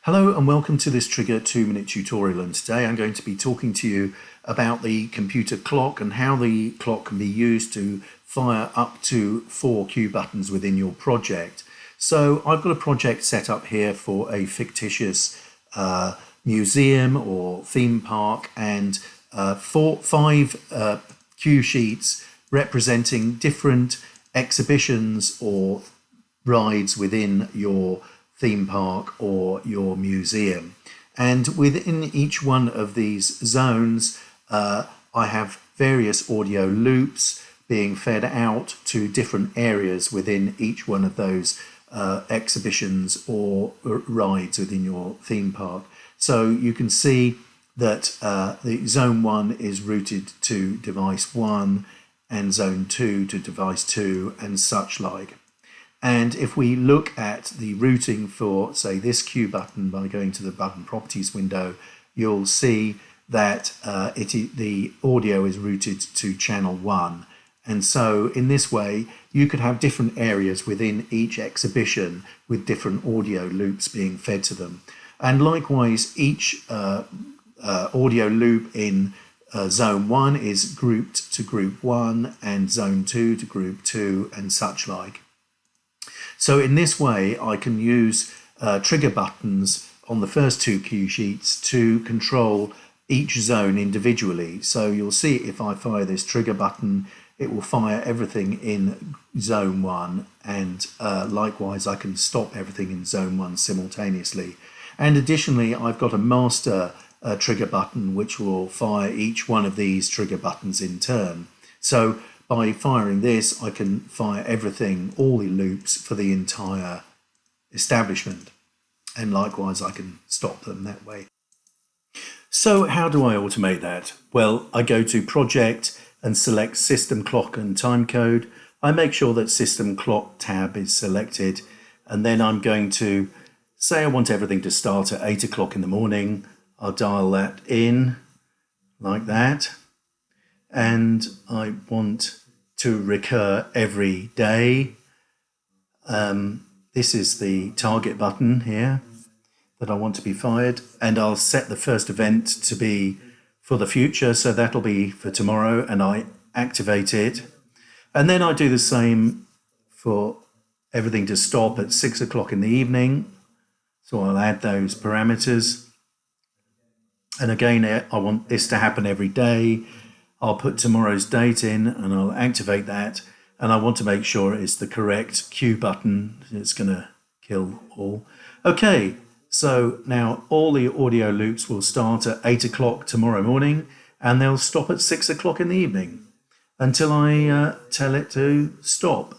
Hello and welcome to this Trigger 2-minute tutorial, and today I'm going to be talking to you about the computer clock and how the clock can be used to fire up to 4 cue buttons within your project. So I've got a project set up here for a fictitious museum or theme park, and five cue sheets representing different exhibitions or rides within your theme park or your museum. And within each one of these zones, I have various audio loops being fed out to different areas within each one of those exhibitions or rides within your theme park. So you can see that the zone 1 is routed to device 1 and zone 2 to device 2 and such like. And if we look at the routing for, say, this cue button by going to the button properties window, you'll see that the audio is routed to channel 1. And so in this way, you could have different areas within each exhibition with different audio loops being fed to them. And likewise, each audio loop in zone 1 is grouped to group 1 and zone 2 to group 2 and such like. So in this way, I can use trigger buttons on the first 2 cue sheets to control each zone individually. So you'll see if I fire this trigger button, it will fire everything in zone 1, and likewise I can stop everything in zone 1 simultaneously. And additionally, I've got a master trigger button which will fire each one of these trigger buttons in turn. So by firing this, I can fire everything, all the loops for the entire establishment. And likewise, I can stop them that way. So how do I automate that? Well, I go to Project and select System Clock and Timecode. I make sure that System Clock tab is selected. And then I'm going to say I want everything to start at 8 o'clock in the morning. I'll dial that in like that. And I want to recur every day. This is the target button here that I want to be fired, and I'll set the first event to be for the future, so that'll be for tomorrow, and I activate it. And then I do the same for everything to stop at 6 o'clock in the evening, so I'll add those parameters. And again, I want this to happen every day. I'll put tomorrow's date in and I'll activate that, and I want to make sure it's the correct cue button. It's going to kill all. Okay, so now all the audio loops will start at 8 o'clock tomorrow morning, and they'll stop at 6 o'clock in the evening until I tell it to stop.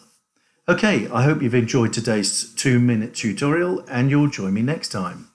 Okay, I hope you've enjoyed today's 2-minute tutorial, and you'll join me next time.